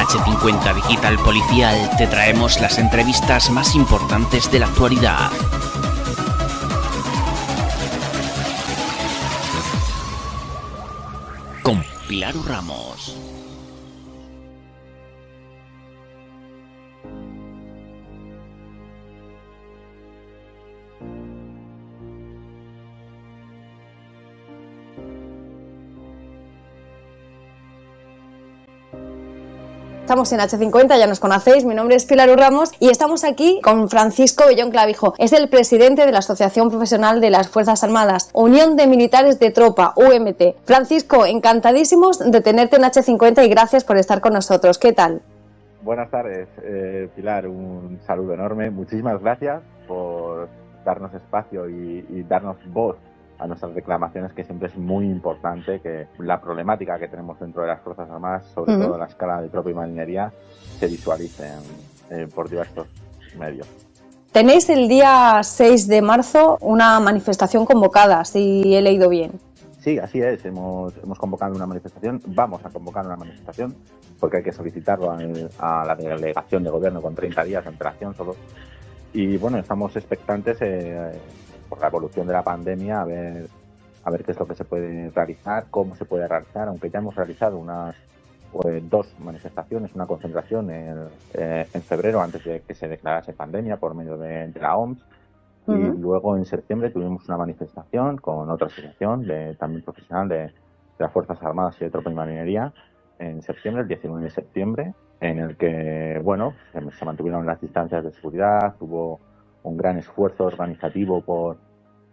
H50 Digital Policial te traemos las entrevistas más importantes de la actualidad. Con Pilar Ramos. Estamos en H50, ya nos conocéis, mi nombre es Pilar Ramos y estamos aquí con Francisco Bellón Clavijo. Es el presidente de la Asociación Profesional de las Fuerzas Armadas, Unión de Militares de Tropa, UMT. Francisco, encantadísimos de tenerte en H50 y gracias por estar con nosotros. ¿Qué tal? Buenas tardes, Pilar, un saludo enorme. Muchísimas gracias por darnos espacio y darnos voz a nuestras reclamaciones, que siempre es muy importante que la problemática que tenemos dentro de las Fuerzas Armadas, sobre todo en la escala de tropa y marinería, se visualice por diversos medios. Tenéis el día 6 de marzo una manifestación convocada, si he leído bien. Sí, así es, hemos convocado una manifestación, vamos a convocar una manifestación, porque hay que solicitarlo a la delegación de gobierno con 30 días de antelación solo. Y bueno, estamos expectantes por la evolución de la pandemia, a ver qué es lo que se puede realizar, cómo se puede realizar, aunque ya hemos realizado dos manifestaciones, una concentración en febrero antes de que se declarase pandemia por medio de la OMS, y luego en septiembre tuvimos una manifestación con otra asociación también profesional de las Fuerzas Armadas y de Tropa y Marinería en septiembre, el 19 de septiembre, en el que, bueno, se mantuvieron las distancias de seguridad, hubo un gran esfuerzo organizativo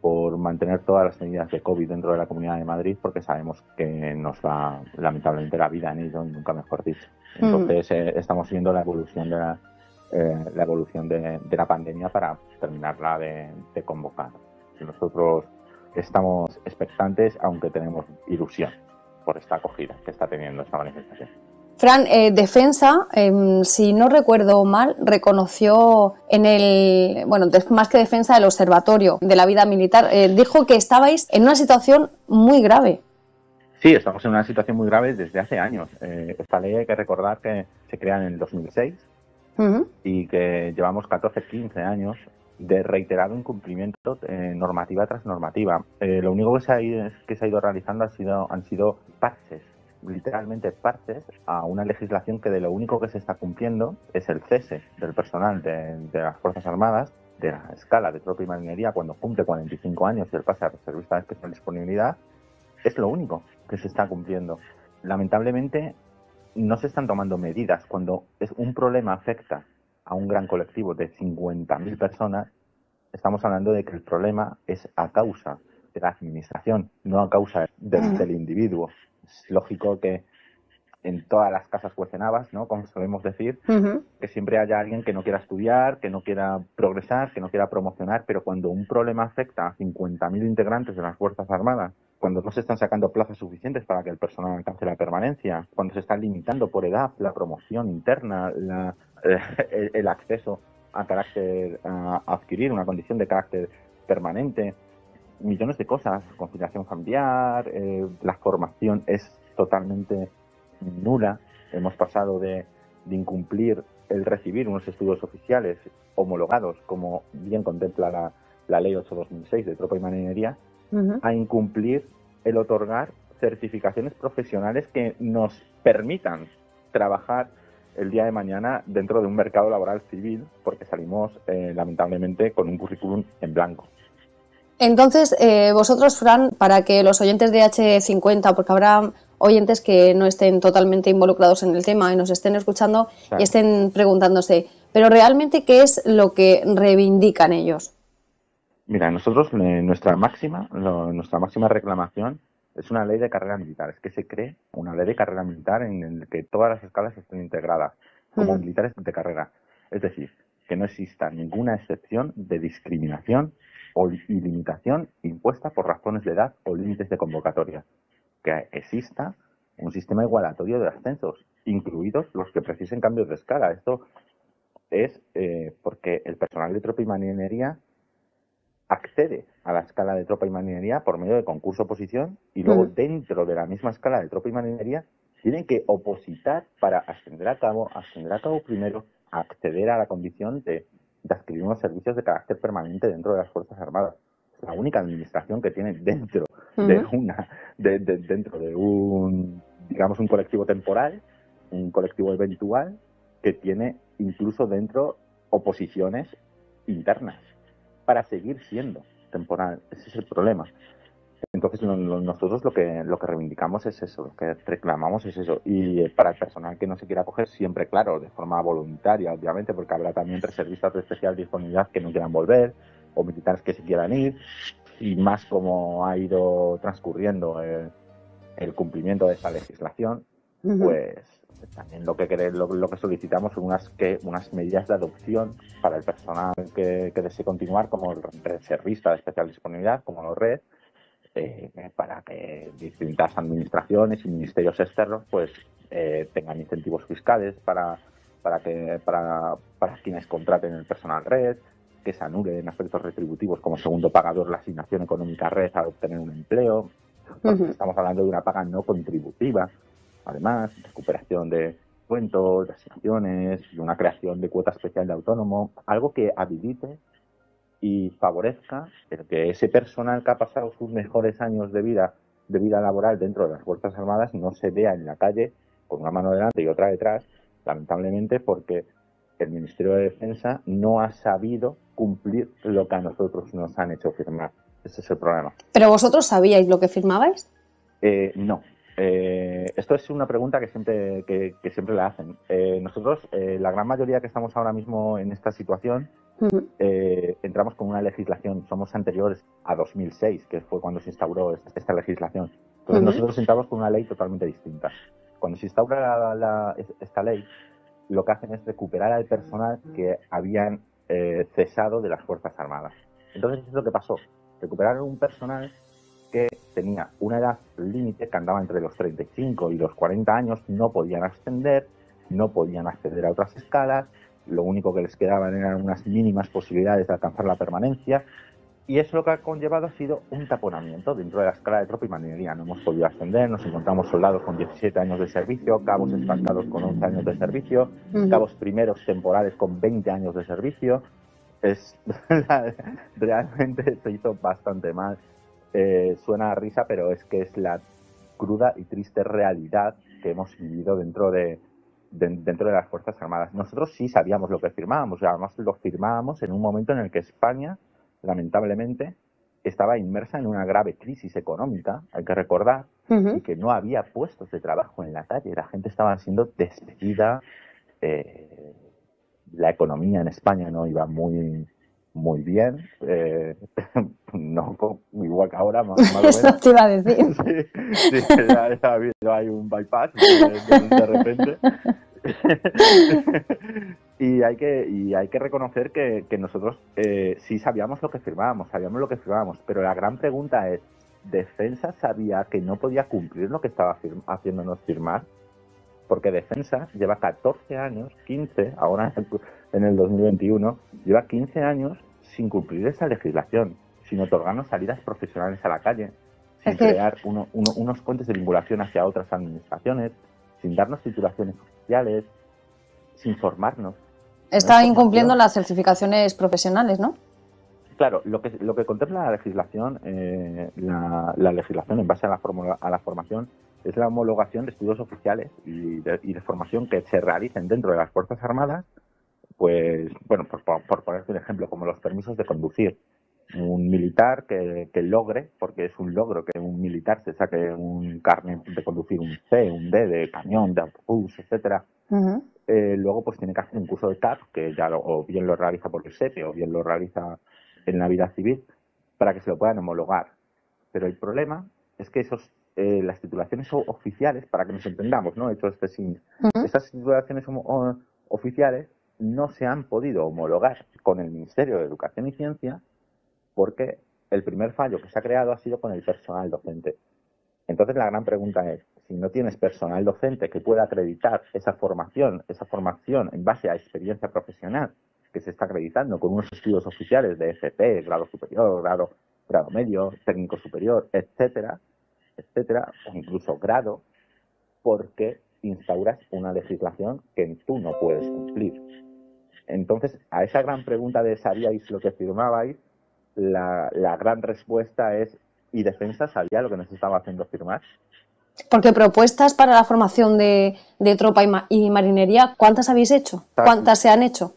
por mantener todas las medidas de COVID dentro de la Comunidad de Madrid, porque sabemos que nos va lamentablemente la vida en ello, nunca mejor dicho. Entonces estamos viendo la evolución de la pandemia para terminarla de convocar. Nosotros estamos expectantes, aunque tenemos ilusión por esta acogida que está teniendo esta manifestación. Fran, Defensa, si no recuerdo mal, reconoció más que Defensa, el Observatorio de la Vida Militar, dijo que estabais en una situación muy grave. Sí, estamos en una situación muy grave desde hace años. Esta ley hay que recordar que se crea en el 2006 y que llevamos 14-15 años de reiterado incumplimiento normativa tras normativa. Lo único que se ha ido realizando han sido parches, literalmente parches a una legislación que de lo único que se está cumpliendo es el cese del personal de las Fuerzas Armadas de la escala de tropa y marinería cuando cumple 45 años y el pase a reservista de especial disponibilidad. Es lo único que se está cumpliendo. Lamentablemente no se están tomando medidas. Cuando un problema afecta a un gran colectivo de 50.000 personas, estamos hablando de que el problema es a causa de la administración, no a causa del individuo. Es lógico que en todas las casas cuecen habas, ¿no? Como solemos decir, que siempre haya alguien que no quiera estudiar, que no quiera progresar, que no quiera promocionar, pero cuando un problema afecta a 50.000 integrantes de las Fuerzas Armadas, cuando no se están sacando plazas suficientes para que el personal alcance la permanencia, cuando se está limitando por edad la promoción interna, el acceso a adquirir una condición de carácter permanente, millones de cosas, conciliación familiar, la formación es totalmente nula. Hemos pasado de incumplir el recibir unos estudios oficiales homologados, como bien contempla la Ley 8/2006 de Tropa y Marinería, a incumplir el otorgar certificaciones profesionales que nos permitan trabajar el día de mañana dentro de un mercado laboral civil, porque salimos lamentablemente con un currículum en blanco. Entonces, vosotros, Fran, para que los oyentes de H50, porque habrá oyentes que no estén totalmente involucrados en el tema y nos estén escuchando, claro, y estén preguntándose, pero realmente, ¿qué es lo que reivindican ellos? Mira, nosotros nuestra máxima reclamación es una ley de carrera militar, es que se cree una ley de carrera militar en la que todas las escalas estén integradas como militares de carrera. Es decir, que no exista ninguna excepción de discriminación y limitación impuesta por razones de edad o límites de convocatoria. Que exista un sistema igualatorio de ascensos, incluidos los que precisen cambios de escala. Esto es porque el personal de tropa y marinería accede a la escala de tropa y marinería por medio de concurso-oposición y luego dentro de la misma escala de tropa y marinería tienen que opositar para ascender a cabo primero, a acceder a la condición de adquirir unos servicios de carácter permanente dentro de las Fuerzas Armadas. Es la única administración que tiene dentro dentro de un, digamos, un colectivo temporal, un colectivo eventual, que tiene incluso dentro oposiciones internas para seguir siendo temporal. Ese es el problema. Entonces nosotros lo que reivindicamos es eso, lo que reclamamos es eso. Y para el personal que no se quiera acoger, siempre, claro, de forma voluntaria, obviamente, porque habrá también reservistas de especial disponibilidad que no quieran volver, o militares que se quieran ir, y más como ha ido transcurriendo el cumplimiento de esta legislación, pues también lo que solicitamos son unas medidas de adopción para el personal que desee continuar como reservista de especial disponibilidad, como los RED, para que distintas administraciones y ministerios externos pues tengan incentivos fiscales para quienes contraten el personal red, que se anulen aspectos retributivos como segundo pagador la asignación económica red al obtener un empleo. Estamos hablando de una paga no contributiva, además, recuperación de cuentos, de asignaciones y una creación de cuota especial de autónomo, algo que habilite y favorezca el que ese personal que ha pasado sus mejores años de vida laboral dentro de las Fuerzas Armadas no se vea en la calle con una mano delante y otra detrás, lamentablemente porque el Ministerio de Defensa no ha sabido cumplir lo que a nosotros nos han hecho firmar. Ese es el problema. ¿Pero vosotros sabíais lo que firmabais? No. Esto es una pregunta que siempre la hacen. Nosotros, la gran mayoría que estamos ahora mismo en esta situación, entramos con una legislación, somos anteriores a 2006, que fue cuando se instauró esta legislación. Entonces nosotros entramos con una ley totalmente distinta. Cuando se instaura esta ley, lo que hacen es recuperar al personal que habían cesado de las Fuerzas Armadas. Entonces, ¿qué es lo que pasó? Recuperaron un personal que tenía una edad límite que andaba entre los 35 y los 40 años, no podían ascender, no podían acceder a otras escalas, lo único que les quedaban eran unas mínimas posibilidades de alcanzar la permanencia, y eso lo que ha conllevado ha sido un taponamiento dentro de la escala de tropa y marinería. No hemos podido ascender, nos encontramos soldados con 17 años de servicio, cabos estancados con 11 años de servicio, cabos primeros temporales con 20 años de servicio. Realmente se hizo bastante mal. Suena a risa, pero es que es la cruda y triste realidad que hemos vivido dentro de las Fuerzas Armadas. Nosotros sí sabíamos lo que firmábamos, y además lo firmábamos en un momento en el que España, lamentablemente, estaba inmersa en una grave crisis económica, hay que recordar, y que no había puestos de trabajo en la calle, la gente estaba siendo despedida, la economía en España no iba muy bien, no igual que ahora, más o menos. Eso te iba a decir. Sí, ha habido ahí un bypass de repente. Y hay que reconocer que nosotros sí sabíamos lo que firmábamos, pero la gran pregunta es, ¿Defensa sabía que no podía cumplir lo que estaba haciéndonos firmar? Porque Defensa lleva 14 años, 15, ahora en el 2021, lleva 15 años sin cumplir esa legislación, sin otorgarnos salidas profesionales a la calle, sin crear unos puentes de vinculación hacia otras administraciones, sin darnos titulaciones oficiales, sin formarnos. Estaba incumpliendo las certificaciones profesionales, ¿no? Claro, lo que contempla la legislación, la legislación en base a la formación, es la homologación de estudios oficiales y de formación que se realicen dentro de las Fuerzas Armadas, pues, bueno, por ponerte un ejemplo, como los permisos de conducir. Un militar que logre, porque es un logro que un militar se saque un carnet de conducir un C, un D de camión, de autobús, etcétera. Luego pues tiene que hacer un curso de TAP, que ya o bien lo realiza por el SEPE o bien lo realiza en la vida civil, para que se lo puedan homologar. Pero el problema es que las titulaciones oficiales, para que nos entendamos, ¿no? Hecho estas titulaciones oficiales no se han podido homologar con el Ministerio de Educación y Ciencia, porque el primer fallo que se ha creado ha sido con el personal docente. Entonces la gran pregunta es, si no tienes personal docente que pueda acreditar esa formación en base a experiencia profesional que se está acreditando con unos estudios oficiales de FP, grado superior, grado medio, técnico superior, etcétera, o incluso grado, porque instauras una legislación que tú no puedes cumplir. Entonces, a esa gran pregunta de ¿sabíais lo que firmabais? La gran respuesta es, ¿y Defensa sabía lo que nos estaba haciendo firmar? Porque propuestas para la formación de tropa y marinería, ¿cuántas habéis hecho? ¿Cuántas se han hecho?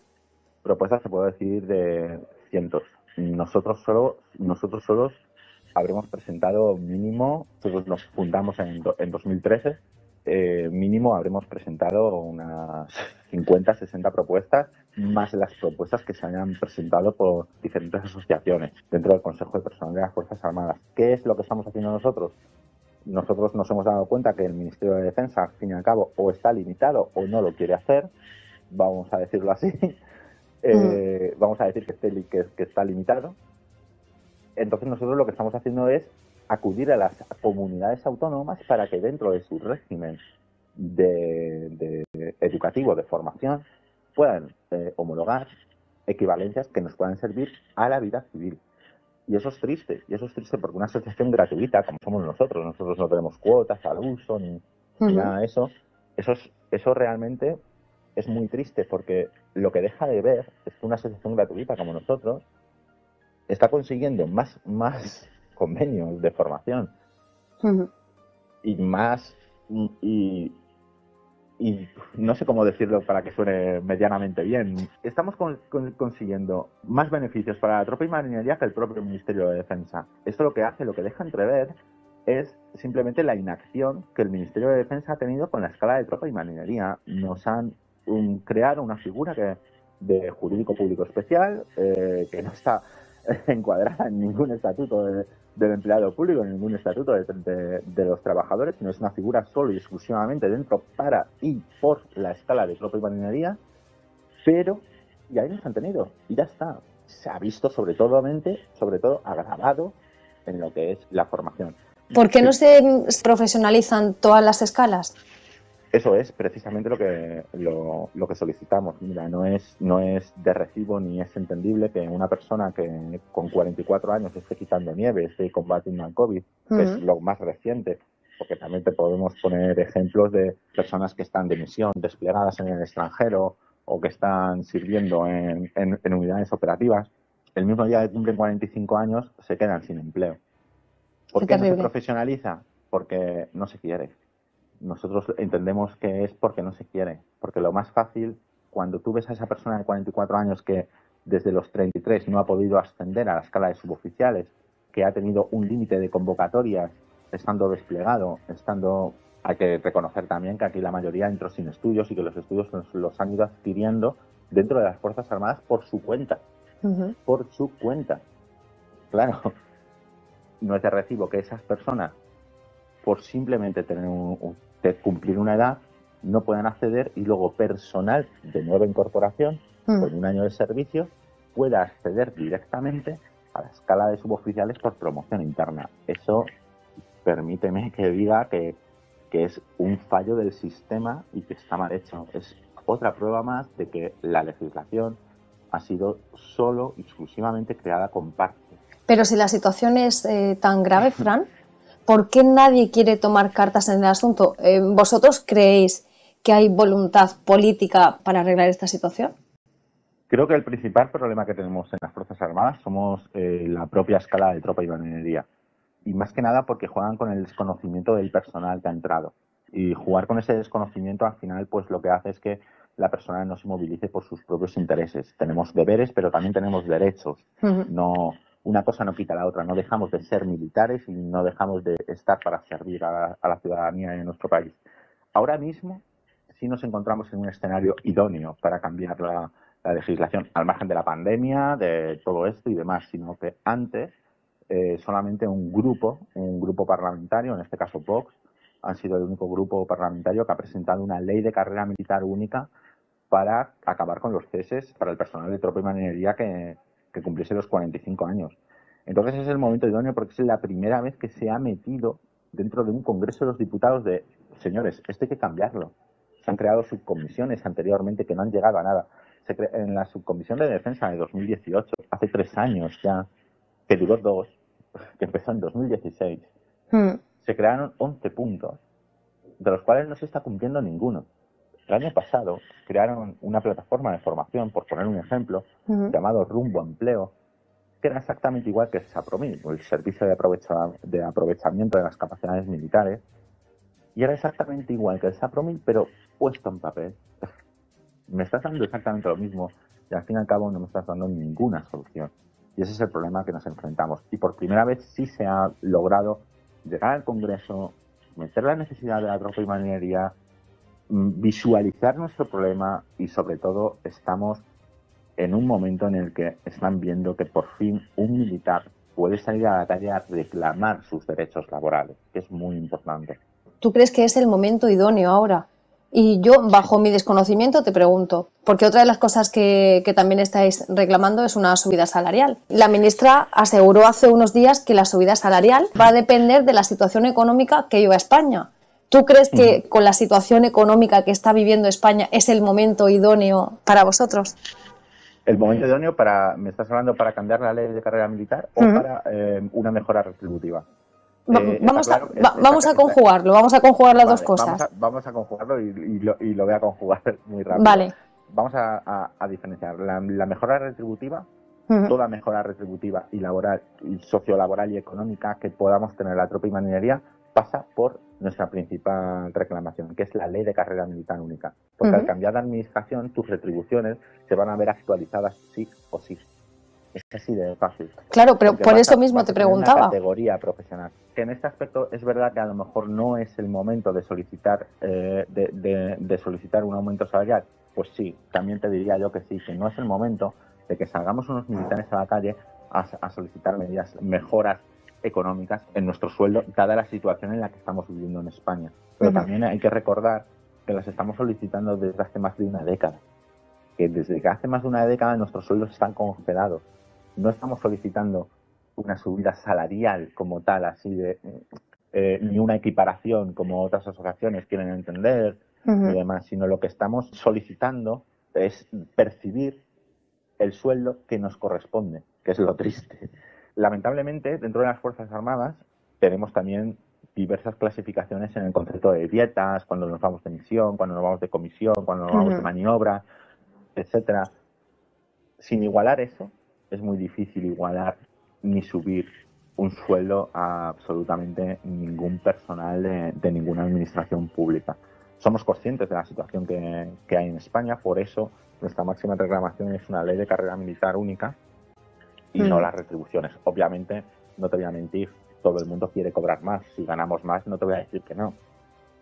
Propuestas se puede decir de cientos. Nosotros solos habremos presentado mínimo, nosotros nos fundamos en 2013, mínimo habremos presentado unas 50, 60 propuestas, más las propuestas que se hayan presentado por diferentes asociaciones dentro del Consejo de Personal de las Fuerzas Armadas. ¿Qué es lo que estamos haciendo nosotros? Nosotros nos hemos dado cuenta que el Ministerio de Defensa, al fin y al cabo, o está limitado o no lo quiere hacer, vamos a decirlo así. Vamos a decir que está limitado. Entonces nosotros lo que estamos haciendo es acudir a las comunidades autónomas para que dentro de su régimen de educativo, de formación, puedan homologar equivalencias que nos puedan servir a la vida civil. Y eso es triste porque una asociación gratuita, como somos nosotros no tenemos cuotas al uso ni nada de eso, eso realmente es muy triste, porque lo que deja de ver es que una asociación gratuita como nosotros está consiguiendo más convenios de formación y más y no sé cómo decirlo para que suene medianamente bien. Estamos consiguiendo más beneficios para la tropa y marinería que el propio Ministerio de Defensa. Esto lo que deja entrever es simplemente la inacción que el Ministerio de Defensa ha tenido con la escala de tropa y marinería. Nos han creado una figura de jurídico público especial que no está encuadrada en ningún estatuto del empleado público, en ningún estatuto de los trabajadores, sino es una figura solo y exclusivamente dentro para y por la escala de tropa y marinería, pero y ahí nos han tenido y ya está. Se ha visto sobre todo agravado en lo que es la formación. ¿Por qué no se profesionalizan todas las escalas? Eso es precisamente lo que solicitamos. Mira, no es de recibo ni es entendible que una persona que con 44 años esté quitando nieve, esté combatiendo al COVID, que es lo más reciente, porque también te podemos poner ejemplos de personas que están de misión, desplegadas en el extranjero o que están sirviendo en unidades operativas, el mismo día que cumplen 45 años se quedan sin empleo. ¿Por qué no se profesionaliza? Porque no se quiere. Nosotros entendemos que es porque no se quiere, porque lo más fácil, cuando tú ves a esa persona de 44 años que desde los 33 no ha podido ascender a la escala de suboficiales, que ha tenido un límite de convocatorias estando desplegado, hay que reconocer también que aquí la mayoría entró sin estudios y que los estudios los han ido adquiriendo dentro de las Fuerzas Armadas por su cuenta. Por su cuenta. Claro, no es de recibo que esas personas, por simplemente cumplir una edad, no puedan acceder y luego personal de nueva incorporación con un año de servicio pueda acceder directamente a la escala de suboficiales por promoción interna. Eso, permíteme que diga que es un fallo del sistema y que está mal hecho. Es otra prueba más de que la legislación ha sido solo y exclusivamente creada con parche. Pero si la situación es tan grave, Fran, ¿por qué nadie quiere tomar cartas en el asunto? ¿Vosotros creéis que hay voluntad política para arreglar esta situación? Creo que el principal problema que tenemos en las Fuerzas Armadas somos la propia escala de tropa y marinería. Y más que nada porque juegan con el desconocimiento del personal que ha entrado. Y jugar con ese desconocimiento al final pues lo que hace es que la persona no se movilice por sus propios intereses. Tenemos deberes, pero también tenemos derechos. No, una cosa no quita la otra. No dejamos de ser militares y no dejamos de estar para servir a la ciudadanía de nuestro país. Ahora mismo sí nos encontramos en un escenario idóneo para cambiar la legislación, al margen de la pandemia, de todo esto y demás, sino que antes solamente un grupo parlamentario, en este caso Vox, han sido el único grupo parlamentario que ha presentado una ley de carrera militar única para acabar con los ceses para el personal de tropa y marinería que cumpliese los 45 años. Entonces es el momento idóneo porque es la primera vez que se ha metido dentro de un Congreso de los Diputados de, señores, esto hay que cambiarlo. Se han creado subcomisiones anteriormente que no han llegado a nada. En la subcomisión de defensa de 2018, hace 3 años ya, que duró 2, que empezó en 2016, se crearon 11 puntos de los cuales no se está cumpliendo ninguno. El año pasado crearon una plataforma de formación, por poner un ejemplo, llamado Rumbo Empleo, que era exactamente igual que el SAPROMIL, el Servicio de Aprovechamiento de las Capacidades Militares, y era exactamente igual que el SAPROMIL, pero puesto en papel. Me estás dando exactamente lo mismo y al fin y al cabo no me estás dando ninguna solución. Y ese es el problema que nos enfrentamos. Y por primera vez sí se ha logrado llegar al Congreso, meter la necesidad de la tropa y marinería, visualizar nuestro problema y sobre todo estamos en un momento en el que están viendo que por fin un militar puede salir a la calle a reclamar sus derechos laborales, que es muy importante. ¿Tú crees que es el momento idóneo ahora? Y yo, bajo mi desconocimiento, te pregunto, porque otra de las cosas que también estáis reclamando es una subida salarial. La ministra aseguró hace unos días que la subida salarial va a depender de la situación económica que viva España. ¿Tú crees que con la situación económica que está viviendo España es el momento idóneo para vosotros? ¿El momento idóneo me estás hablando para cambiar la ley de carrera militar o para una mejora retributiva? Vamos a conjugar las dos cosas. Vamos a conjugarlo y lo voy a conjugar muy rápido. Vale. Vamos a diferenciar la mejora retributiva, toda mejora retributiva y laboral, y sociolaboral y económica que podamos tener la tropa y marinería pasa por nuestra principal reclamación, que es la ley de carrera militar única. Porque al cambiar de administración, tus retribuciones se van a ver actualizadas sí o sí. Es así de fácil. Claro, pero por eso mismo te preguntaba. Una categoría profesional. Que en este aspecto es verdad que a lo mejor no es el momento de solicitar de solicitar un aumento salarial. Pues sí, también te diría yo que sí, que no es el momento de que salgamos unos militares a la calle a solicitar mejoras económicas en nuestro sueldo, dada la situación en la que estamos viviendo en España. Pero también hay que recordar que las estamos solicitando desde hace más de una década. Que desde que hace más de una década nuestros sueldos están congelados. No estamos solicitando una subida salarial como tal, así ni una equiparación como otras asociaciones quieren entender y demás, sino lo que estamos solicitando es percibir el sueldo que nos corresponde, que es lo triste. Lamentablemente, dentro de las Fuerzas Armadas tenemos también diversas clasificaciones en el concepto de dietas, cuando nos vamos de misión, cuando nos vamos de comisión, cuando nos vamos de maniobra, etcétera. Sin igualar eso, es muy difícil igualar ni subir un sueldo a absolutamente ningún personal de ninguna administración pública. Somos conscientes de la situación que hay en España, por eso nuestra máxima reclamación es una ley de carrera militar única y no las retribuciones. Obviamente, no te voy a mentir, todo el mundo quiere cobrar más. Si ganamos más, no te voy a decir que no.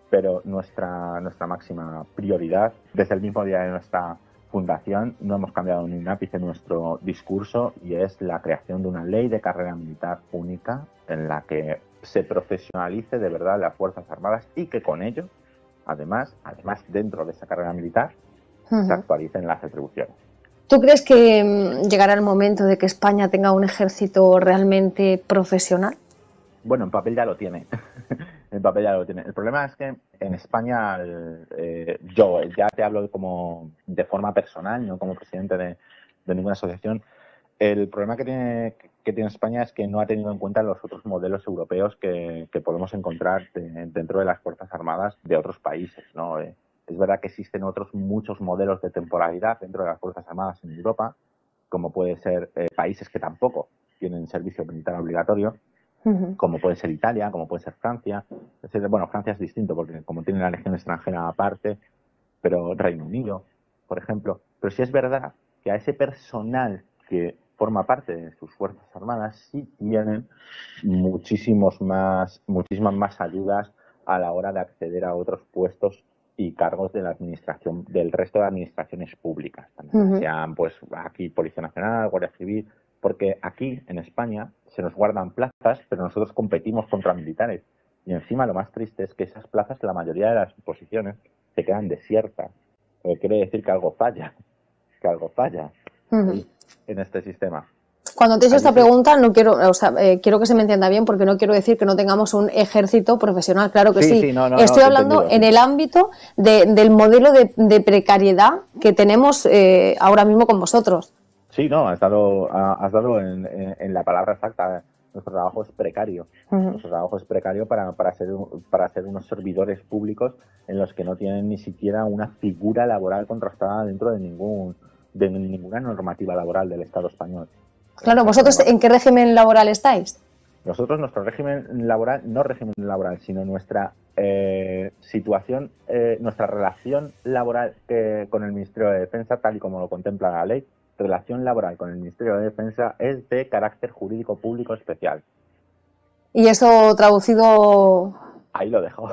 Pero nuestra máxima prioridad, desde el mismo día de nuestra fundación, no hemos cambiado ni un ápice en nuestro discurso, y es la creación de una ley de carrera militar única en la que se profesionalice de verdad las Fuerzas Armadas y que con ello, además dentro de esa carrera militar, se actualicen las retribuciones. ¿Tú crees que llegará el momento de que España tenga un ejército realmente profesional? Bueno, en papel ya lo tiene. El papel ya lo tiene. El problema es que en España, yo ya te hablo como de forma personal, no como presidente de ninguna asociación. El problema que tiene España es que no ha tenido en cuenta los otros modelos europeos que podemos encontrar dentro de las Fuerzas Armadas de otros países, ¿no? Es verdad que existen muchos modelos de temporalidad dentro de las Fuerzas Armadas en Europa, como puede ser países que tampoco tienen servicio militar obligatorio, como puede ser Italia, como puede ser Francia. Bueno, Francia es distinto porque como tiene la legión extranjera aparte, pero Reino Unido, por ejemplo. Pero sí es verdad que a ese personal que forma parte de sus Fuerzas Armadas sí tienen muchísimas más ayudas a la hora de acceder a otros puestos y cargos de la administración, del resto de administraciones públicas, también, sean pues aquí Policía Nacional, Guardia Civil, porque aquí en España se nos guardan plazas, pero nosotros competimos contra militares. Y encima lo más triste es que esas plazas, la mayoría de las posiciones, se quedan desiertas. Quiere decir que algo falla, en este sistema. Cuando te he hecho esta pregunta, no quiero, quiero que se me entienda bien, porque no quiero decir que no tengamos un ejército profesional, claro que sí. Estoy hablando en el ámbito del modelo de precariedad que tenemos ahora mismo con vosotros. Sí, no, has dado en la palabra exacta. Nuestro trabajo es precario. Nuestro trabajo es precario para ser unos servidores públicos en los que no tienen ni siquiera una figura laboral contrastada dentro de ninguna normativa laboral del Estado español. Claro, ¿vosotros en qué régimen laboral estáis? Nosotros, nuestro régimen laboral, no régimen laboral, sino nuestra situación, nuestra relación laboral con el Ministerio de Defensa, tal y como lo contempla la ley, relación laboral con el Ministerio de Defensa es de carácter jurídico público especial. ¿Y eso traducido? Ahí lo dejo.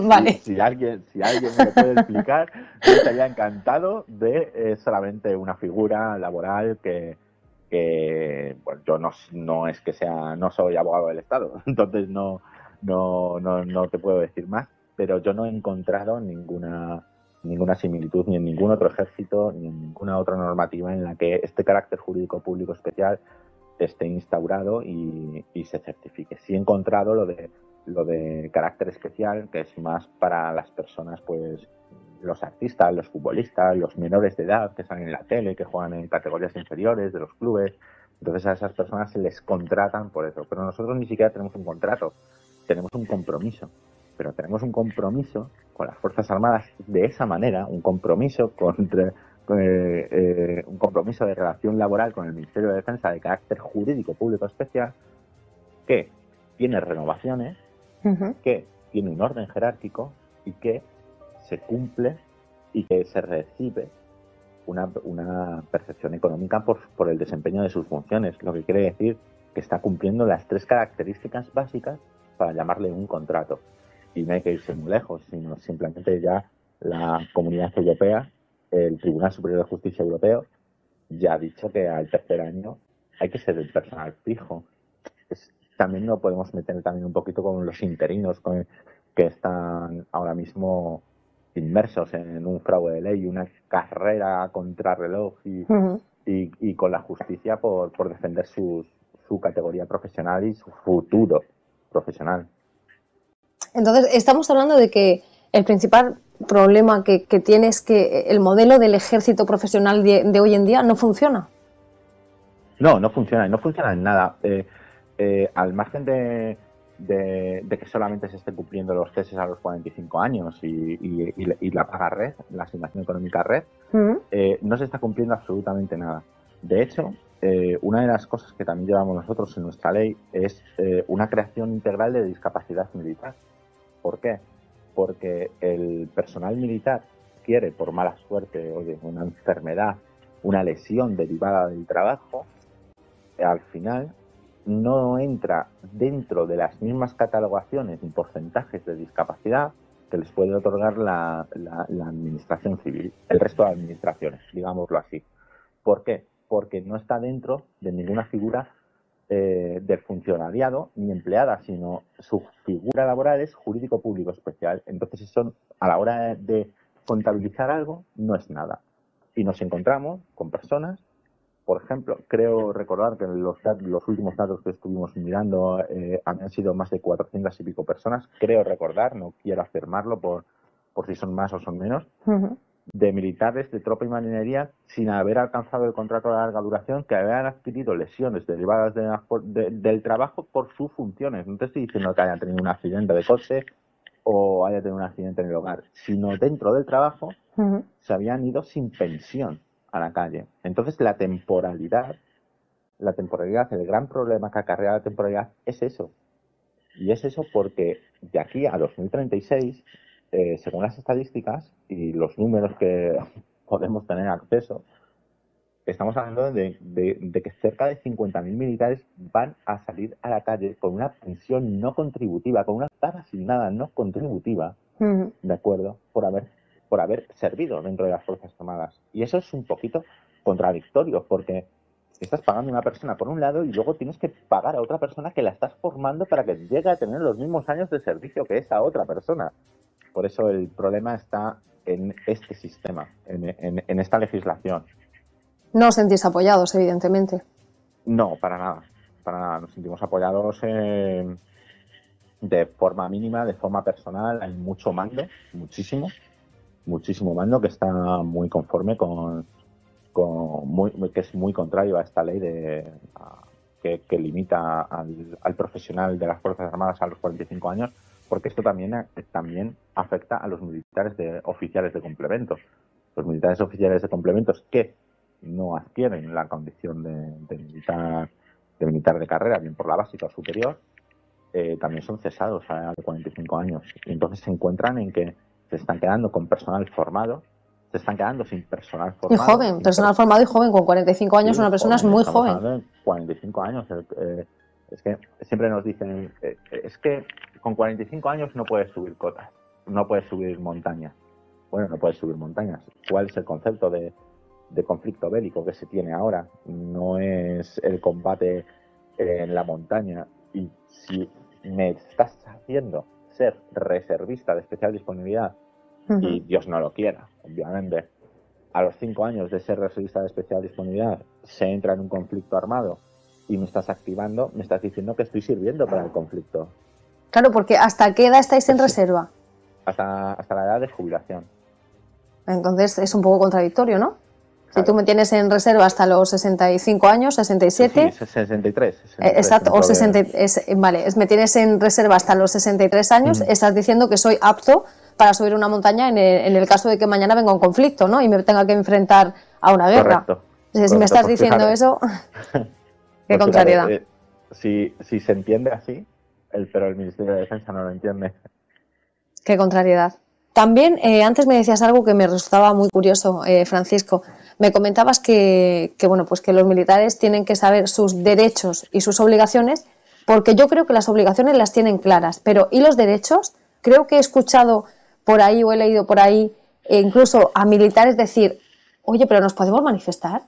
Vale. Si alguien me lo puede explicar, yo estaría encantado de solamente una figura laboral que bueno, yo no es que no soy abogado del Estado, entonces no te puedo decir más, pero yo no he encontrado ninguna similitud ni en ningún otro ejército ni en ninguna otra normativa en la que este carácter jurídico público especial esté instaurado y se certifique. Sí he encontrado lo de carácter especial, que es más para las personas, pues los artistas, los futbolistas, los menores de edad que salen en la tele, que juegan en categorías inferiores de los clubes. Entonces a esas personas se les contratan por eso. Pero nosotros ni siquiera tenemos un contrato, tenemos un compromiso. Pero tenemos un compromiso con las Fuerzas Armadas de esa manera, un compromiso un compromiso de relación laboral con el Ministerio de Defensa de carácter jurídico público especial, que tiene renovaciones, que tiene un orden jerárquico y que se cumple y que se recibe una percepción económica por el desempeño de sus funciones, lo que quiere decir que está cumpliendo las 3 características básicas para llamarle un contrato. Y no hay que irse muy lejos, sino simplemente ya la Comunidad Europea, el Tribunal Superior de Justicia Europeo, ya ha dicho que al tercer año hay que ser el personal fijo. También lo podemos meter también un poquito con los interinos que están ahora mismo inmersos en un fraude de ley, una carrera contra reloj y con la justicia por defender su categoría profesional y su futuro profesional. Entonces, estamos hablando de que el principal problema que tiene es que el modelo del ejército profesional de hoy en día no funciona. No funciona en nada. Al margen de que solamente se estén cumpliendo los ceses a los 45 años y la paga red, la asignación económica red, no se está cumpliendo absolutamente nada. De hecho, una de las cosas que también llevamos nosotros en nuestra ley es una creación integral de discapacidad militar. ¿Por qué? Porque el personal militar quiere, por mala suerte, una enfermedad, una lesión derivada del trabajo, al final no entra dentro de las mismas catalogaciones ni porcentajes de discapacidad que les puede otorgar la administración civil, el resto de administraciones, digámoslo así. ¿Por qué? Porque no está dentro de ninguna figura del funcionariado ni empleada, sino su figura laboral es jurídico público especial. Entonces eso, a la hora de contabilizar algo, no es nada. Y nos encontramos con personas, por ejemplo, creo recordar que los últimos datos que estuvimos mirando han sido más de 400 y pico personas, creo recordar, no quiero afirmarlo por si son más o son menos, de militares de tropa y marinería sin haber alcanzado el contrato de larga duración, que habían adquirido lesiones derivadas del trabajo por sus funciones. No te estoy diciendo que hayan tenido un accidente de coche o haya tenido un accidente en el hogar, sino dentro del trabajo se habían ido sin pensión a la calle. Entonces la temporalidad, el gran problema que acarrea la temporalidad es eso. Y es eso porque de aquí a 2036, según las estadísticas y los números que podemos tener acceso, estamos hablando de que cerca de 50.000 militares van a salir a la calle con una pensión no contributiva, con una paga asignada no contributiva, ¿de acuerdo? Por haber servido dentro de las Fuerzas Armadas. Y eso es un poquito contradictorio, porque estás pagando a una persona por un lado y luego tienes que pagar a otra persona que la estás formando para que llegue a tener los mismos años de servicio que esa otra persona. Por eso el problema está en este sistema, en esta legislación. No os sentís apoyados, evidentemente. No, para nada. Nos sentimos apoyados de forma mínima, de forma personal. Hay mucho mando, muchísimo mando que está muy conforme que es muy contrario a esta ley que limita al profesional de las Fuerzas Armadas a los 45 años, porque esto también afecta a los militares oficiales de complementos. Los militares oficiales de complementos que no adquieren la condición de militar de carrera, bien por la básica o superior, también son cesados a los 45 años. Y entonces se encuentran en que se están quedando con personal formado, se están quedando sin personal formado. Y joven, personal formado y joven, con 45 años, sí, una persona joven, es muy joven. 45 años, es que siempre nos dicen, es que con 45 años no puedes subir cotas, no puedes subir montañas. Bueno, no puedes subir montañas. ¿Cuál es el concepto de conflicto bélico que se tiene ahora? No es el combate en la montaña. Y si me estás haciendo ser reservista de especial disponibilidad, y Dios no lo quiera, obviamente, a los 5 años de ser reservista de especial disponibilidad se entra en un conflicto armado y me estás activando, me estás diciendo que estoy sirviendo para el conflicto. Claro, porque ¿hasta qué edad estáis en reserva? Hasta la edad de jubilación. Entonces es un poco contradictorio, ¿no? Claro. Si tú me tienes en reserva hasta los 65 años, 67... Sí, 63. Exacto, o 60, vale, me tienes en reserva hasta los 63 años, estás diciendo que soy apto para subir una montaña en el caso de que mañana venga un conflicto, ¿no? Y me tenga que enfrentar a una guerra. Correcto. Si me estás diciendo eso, qué contrariedad. Si se entiende así, pero el Ministerio de Defensa no lo entiende. Qué contrariedad. También, antes me decías algo que me resultaba muy curioso, Francisco. Me comentabas que los militares tienen que saber sus derechos y sus obligaciones, porque yo creo que las obligaciones las tienen claras, pero ¿y los derechos? Creo que he escuchado por ahí o he leído por ahí, incluso a militares decir, oye, pero ¿nos podemos manifestar?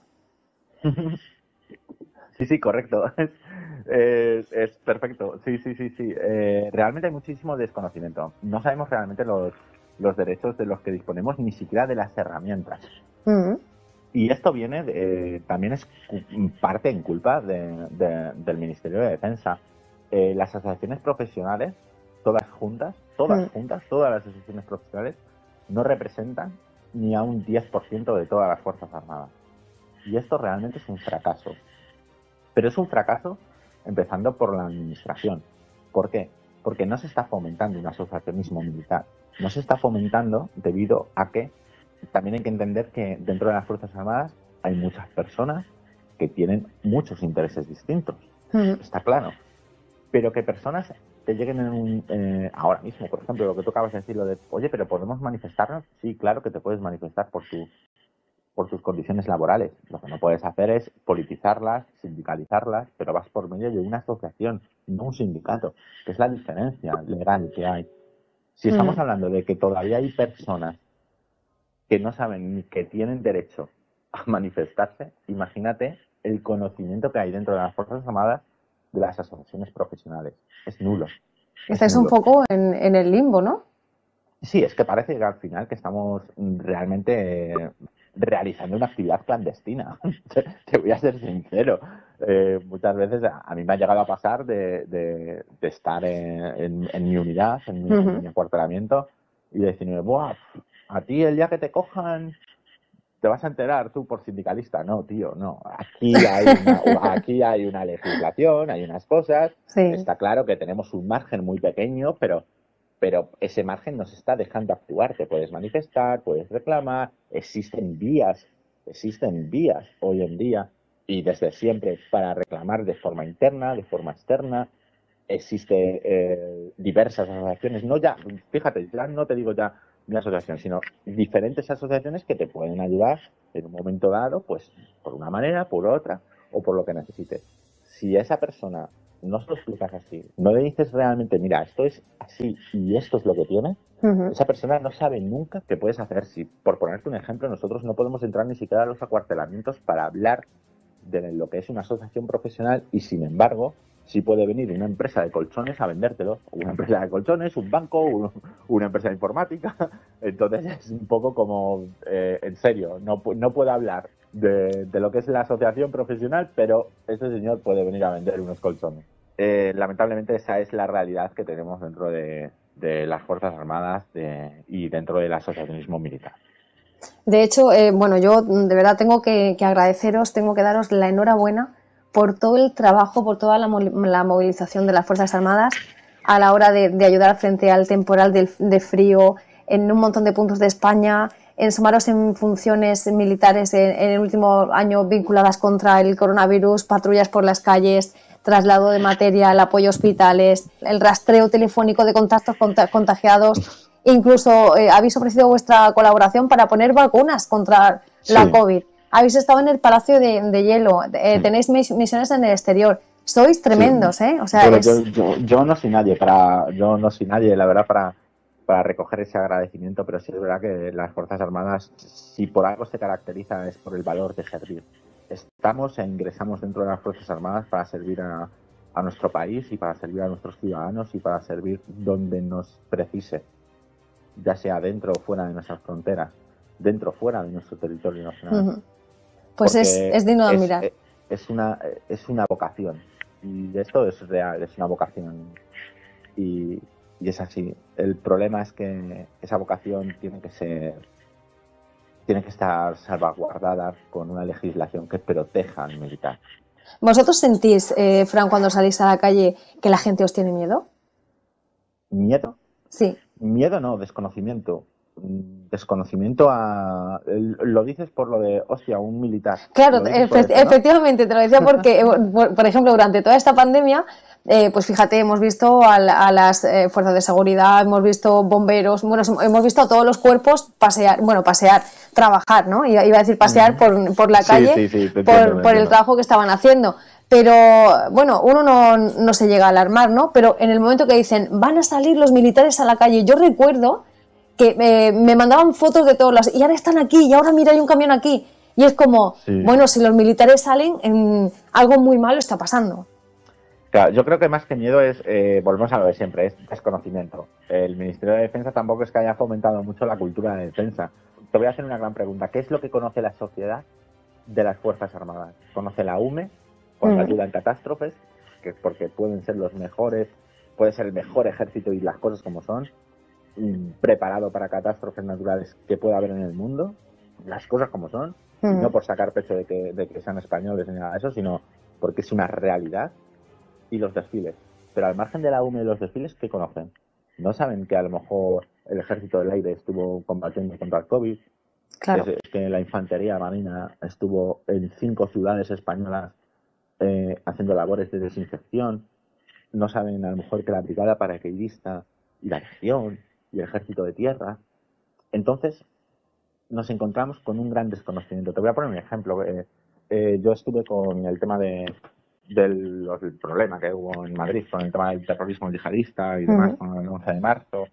Sí, correcto. Es perfecto. Sí. Realmente hay muchísimo desconocimiento. No sabemos realmente los derechos de los que disponemos, ni siquiera de las herramientas. Y esto viene también es parte en culpa del Ministerio de Defensa. Las asociaciones profesionales, todas las asociaciones profesionales no representan ni a un 10% de todas las Fuerzas Armadas. Y esto realmente es un fracaso. Pero es un fracaso empezando por la administración. ¿Por qué? Porque no se está fomentando un asociacionismo militar. No se está fomentando debido a que también hay que entender que dentro de las Fuerzas Armadas hay muchas personas que tienen muchos intereses distintos. Está claro. Pero que personas te lleguen ahora mismo, por ejemplo, lo que tú acabas de decir, lo de, oye, pero ¿podemos manifestarnos? Sí, claro que te puedes manifestar por tus condiciones laborales. Lo que no puedes hacer es politizarlas, sindicalizarlas, pero vas por medio de una asociación, no un sindicato, que es la diferencia legal que hay. Si estamos hablando de que todavía hay personas que no saben ni que tienen derecho a manifestarse, imagínate el conocimiento que hay dentro de las Fuerzas Armadas de las asociaciones profesionales. Es nulo. Estáis un poco en el limbo, ¿no? Sí, es que parece que al final que estamos realmente realizando una actividad clandestina. Te voy a ser sincero. Muchas veces a mí me ha llegado a pasar de estar en mi unidad, en mi acuartelamiento, y decirme, ¡buah! A ti el día que te cojan te vas a enterar tú por sindicalista. No, tío, no. Aquí hay una legislación, hay unas cosas. Sí. Está claro que tenemos un margen muy pequeño, pero ese margen nos está dejando actuar. Te puedes manifestar, puedes reclamar. Existen vías hoy en día y desde siempre para reclamar de forma interna, de forma externa. Existen diversas asociaciones. Fíjate, ya no te digo ya una asociación, sino diferentes asociaciones que te pueden ayudar en un momento dado, pues por una manera, por otra, o por lo que necesites. Si esa persona no se lo explicas así, no le dices realmente, mira, esto es así y esto es lo que tiene, esa persona no sabe nunca qué puedes hacer. Si, por ponerte un ejemplo, nosotros no podemos entrar ni siquiera a los acuartelamientos para hablar de lo que es una asociación profesional y, sin embargo, sí puede venir una empresa de colchones a vendértelo. Una empresa de colchones, un banco, una empresa de informática. Entonces es un poco como, en serio, no puedo hablar de lo que es la asociación profesional, pero ese señor puede venir a vender unos colchones. Lamentablemente esa es la realidad que tenemos dentro de las Fuerzas Armadas y dentro del asociacionismo militar. De hecho, yo de verdad tengo que agradeceros, tengo que daros la enhorabuena por todo el trabajo, por toda la movilización de las Fuerzas Armadas a la hora de ayudar frente al temporal de frío en un montón de puntos de España, en sumaros en funciones militares en el último año vinculadas contra el coronavirus, patrullas por las calles, traslado de material, apoyo a hospitales, el rastreo telefónico de contactos contagiados. Incluso habéis ofrecido vuestra colaboración para poner vacunas contra la COVID. Habéis estado en el Palacio de Hielo, tenéis misiones en el exterior. Sois tremendos, ¿eh? O sea, bueno, yo no soy nadie la verdad, para recoger ese agradecimiento, pero sí es verdad que las Fuerzas Armadas, si por algo se caracterizan, es por el valor de servir. Estamos e ingresamos dentro de las Fuerzas Armadas para servir a nuestro país y para servir a nuestros ciudadanos y para servir donde nos precise, ya sea dentro o fuera de nuestras fronteras, dentro o fuera de nuestro territorio nacional. Pues es digno de admirar. Es una vocación, y esto es real, es una vocación, y es así. El problema es que esa vocación tiene que estar salvaguardada con una legislación que proteja al militar. ¿Vosotros sentís, Fran, cuando salís a la calle, que la gente os tiene miedo? ¿Miedo? Sí. Miedo no, desconocimiento. Desconocimiento lo dices por lo de, hostia, un militar. Claro, efectivamente, te lo decía porque, por ejemplo, durante toda esta pandemia, pues fíjate, hemos visto a las fuerzas de seguridad, hemos visto bomberos, bueno, hemos visto a todos los cuerpos pasear, trabajar, ¿no? Iba a decir pasear por la calle, por el trabajo que estaban haciendo. Pero, bueno, uno no se llega a alarmar, ¿no? Pero en el momento que dicen, van a salir los militares a la calle, yo recuerdo que me mandaban fotos de todos lados, y ahora están aquí, y ahora mira, hay un camión aquí. Y es como, bueno, si los militares salen, algo muy malo está pasando. Claro, yo creo que más que miedo volvemos a lo de siempre, es desconocimiento. El Ministerio de Defensa tampoco es que haya fomentado mucho la cultura de defensa. Te voy a hacer una gran pregunta. ¿Qué es lo que conoce la sociedad de las Fuerzas Armadas? ¿Conoce la UME? Cuando ayuda en catástrofes, que porque pueden ser los mejores, puede ser el mejor ejército y las cosas como son, preparado para catástrofes naturales que pueda haber en el mundo, las cosas como son, no por sacar pecho de que sean españoles ni nada de eso, sino porque es una realidad. Y los desfiles, pero al margen de la UME y los desfiles, ¿qué conocen? ¿No saben que a lo mejor el Ejército del Aire estuvo combatiendo contra el COVID? Claro. Que la Infantería Marina estuvo en 5 ciudades españolas haciendo labores de desinfección. No saben a lo mejor que la Brigada Paracaidista y la Legión y el Ejército de Tierra. Entonces nos encontramos con un gran desconocimiento. Te voy a poner un ejemplo. Yo estuve con el tema del problema que hubo en Madrid con el tema del terrorismo yihadista y demás, con el 11 de marzo,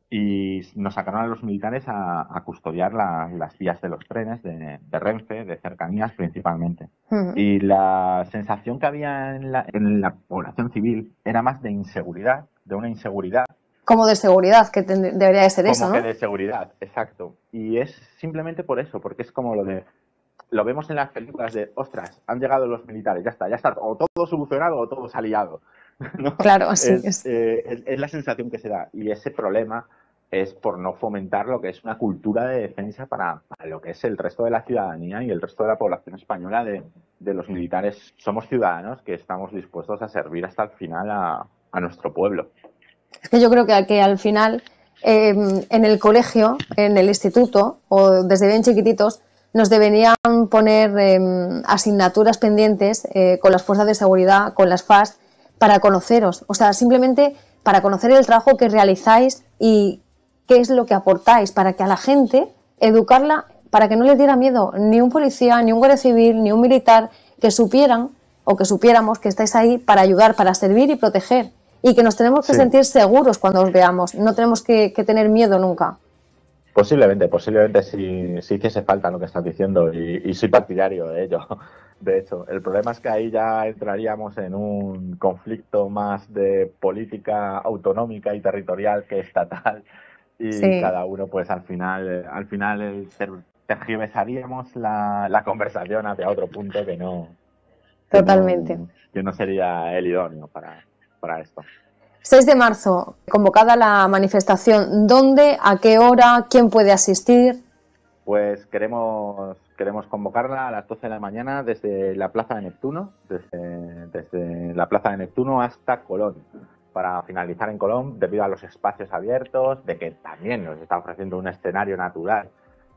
y nos sacaron a los militares a custodiar las vías de los trenes de Renfe, de cercanías principalmente. Y la sensación que había en la población civil era más de inseguridad, de una inseguridad. Como de seguridad, que debería de ser eso, ¿no? Como que de seguridad, exacto. Y es simplemente por eso, porque es como lo vemos en las películas de, ostras, han llegado los militares, ya está, o todo solucionado o todo se ha liado, ¿no? Claro, sí. Es la sensación que se da, y ese problema es por no fomentar lo que es una cultura de defensa para lo que es el resto de la ciudadanía y el resto de la población española de los militares. Somos ciudadanos que estamos dispuestos a servir hasta el final a nuestro pueblo. Es que yo creo que al final, en el colegio, en el instituto, o desde bien chiquititos, nos deberían poner asignaturas pendientes con las fuerzas de seguridad, con las FAS, para conoceros. O sea, simplemente para conocer el trabajo que realizáis y qué es lo que aportáis, para que a la gente, educarla, para que no les diera miedo ni un policía, ni un guardia civil, ni un militar, que supieran o que supiéramos que estáis ahí para ayudar, para servir y proteger. Y que nos tenemos que sentir seguros cuando os veamos. No tenemos que tener miedo nunca. Posiblemente si hiciese falta lo que estás diciendo, y soy partidario de ello. De hecho, el problema es que ahí ya entraríamos en un conflicto más de política autonómica y territorial que estatal, y cada uno pues al final tergiversaríamos la conversación hacia otro punto que no. Totalmente. Que no sería el idóneo para esto. 6 de marzo, convocada la manifestación. ¿Dónde? ¿A qué hora? ¿Quién puede asistir? Pues queremos convocarla a las 12 de la mañana desde la Plaza de Neptuno, desde la Plaza de Neptuno hasta Colón, para finalizar en Colón, debido a los espacios abiertos, de que también nos está ofreciendo un escenario natural,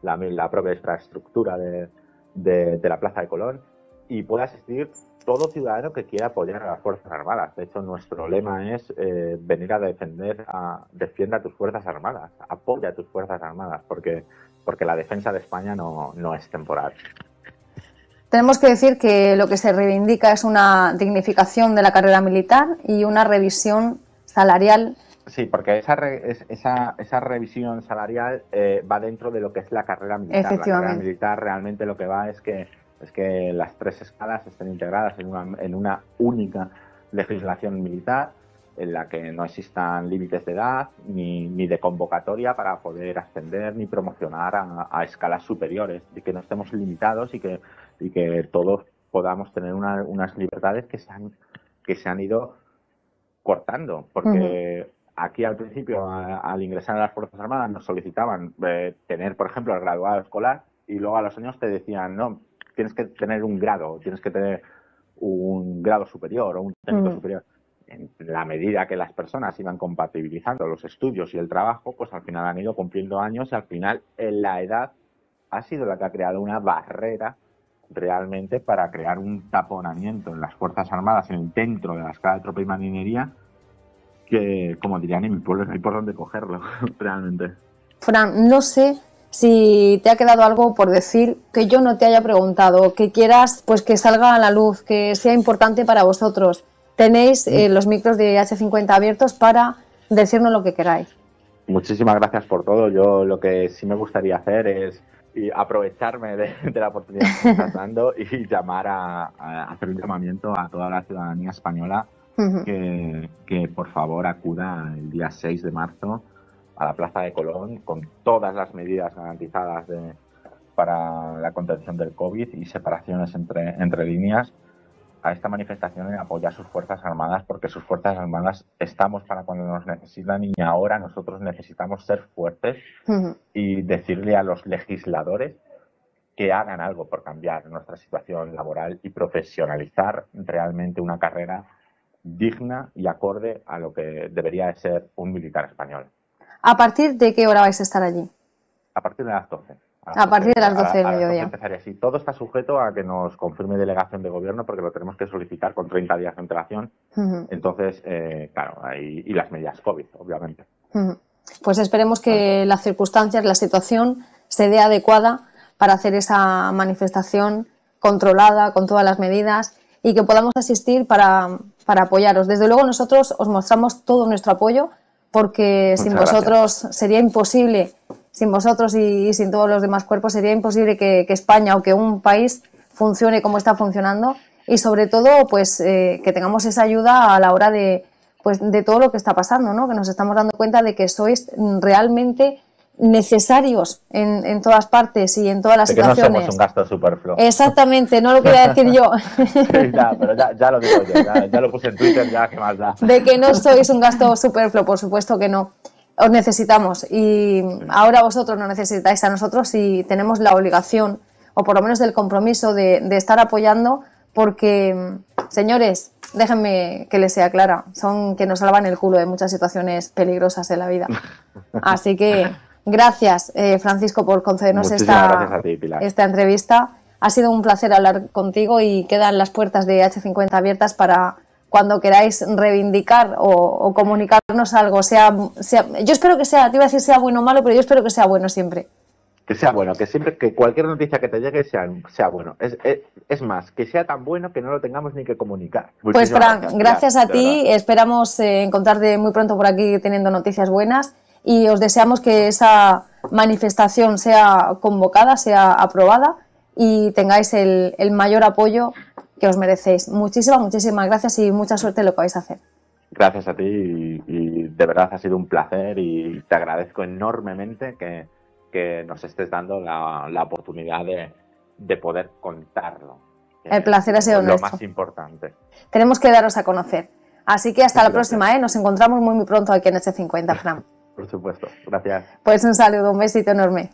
la propia infraestructura de la Plaza de Colón, y puede asistir todo ciudadano que quiera apoyar a las Fuerzas Armadas. De hecho, nuestro lema es venir a defienda a tus Fuerzas Armadas, apoya a tus Fuerzas Armadas, porque la defensa de España no es temporal. Tenemos que decir que lo que se reivindica es una dignificación de la carrera militar y una revisión salarial. Sí, porque esa revisión salarial va dentro de lo que es la carrera militar. Efectivamente. La carrera militar realmente lo que va es que las 3 escalas estén integradas en una única legislación militar, en la que no existan límites de edad ni de convocatoria para poder ascender ni promocionar a escalas superiores, y que no estemos limitados y que todos podamos tener unas libertades que se han ido cortando, porque aquí al principio, al ingresar a las Fuerzas Armadas, nos solicitaban tener, por ejemplo, el graduado escolar, y luego a los años te decían, no, tienes que tener un grado, tienes que tener un grado superior o un técnico superior. En la medida que las personas iban compatibilizando los estudios y el trabajo, pues al final han ido cumpliendo años, y al final la edad ha sido la que ha creado una barrera realmente para crear un taponamiento en las Fuerzas Armadas, dentro de la escala de tropa y marinería, que, como dirían en mi pueblo, no hay por dónde cogerlo, realmente. Fran, no sé si te ha quedado algo por decir que yo no te haya preguntado, que quieras pues que salga a la luz, que sea importante para vosotros. Tenéis los micros de H50 abiertos para decirnos lo que queráis. Muchísimas gracias por todo. Yo lo que sí me gustaría hacer es aprovecharme de la oportunidad que me estás dando y llamar a hacer un llamamiento a toda la ciudadanía española que por favor acuda el día 6 de marzo a la Plaza de Colón, con todas las medidas garantizadas para la contención del COVID y separaciones entre líneas, a esta manifestación en apoyo a sus Fuerzas Armadas, porque sus Fuerzas Armadas estamos para cuando nos necesitan, y ahora nosotros necesitamos ser fuertes y decirle a los legisladores que hagan algo por cambiar nuestra situación laboral y profesionalizar realmente una carrera digna y acorde a lo que debería de ser un militar español. ¿A partir de qué hora vais a estar allí? A partir de las 12. A partir de las 12 del mediodía. Empezaría así. Todo está sujeto a que nos confirme delegación de gobierno, porque lo tenemos que solicitar con 30 días de antelación. Entonces, claro, y las medidas COVID, obviamente. Pues esperemos que las circunstancias, la situación se dé adecuada para hacer esa manifestación controlada, con todas las medidas, y que podamos asistir para apoyaros. Desde luego nosotros os mostramos todo nuestro apoyo, porque sin vosotros sería imposible, sin vosotros y sin todos los demás cuerpos, sería imposible que España o que un país funcione como está funcionando, y sobre todo pues que tengamos esa ayuda a la hora de todo lo que está pasando, ¿no? Que nos estamos dando cuenta de que sois realmente necesarios en todas partes y en todas las situaciones. Que no somos un gasto superfluo. Exactamente, no lo quería decir yo. Sí, pero ya lo digo yo, ya lo puse en Twitter, ya, ¿qué más da? De que no sois un gasto superfluo, por supuesto que no. Os necesitamos, y ahora vosotros nos necesitáis a nosotros, y tenemos la obligación, o por lo menos el compromiso de estar apoyando, porque, señores, déjenme que les sea clara, son que nos salvan el culo de muchas situaciones peligrosas en la vida. Así que gracias, Francisco, por concedernos esta entrevista. Ha sido un placer hablar contigo, y quedan las puertas de H50 abiertas para cuando queráis reivindicar o comunicarnos algo. Yo espero que sea, te iba a decir sea bueno o malo, pero yo espero que sea bueno siempre. Que sea bueno, que siempre, que cualquier noticia que te llegue sea bueno. Es más, que sea tan bueno que no lo tengamos ni que comunicar. Pues Fran, gracias a ti, esperamos encontrarte muy pronto por aquí teniendo noticias buenas, y os deseamos que esa manifestación sea convocada, sea aprobada, y tengáis el mayor apoyo que os merecéis. Muchísimas gracias, y mucha suerte en lo que vais a hacer. Gracias a ti, y de verdad ha sido un placer, y te agradezco enormemente que nos estés dando la oportunidad de poder contarlo. El placer ha sido nuestro. Lo más importante. Tenemos que daros a conocer. Así que hasta la próxima, Nos encontramos muy pronto aquí en H50, Fran. Por supuesto. Gracias. Pues un saludo, un besito enorme.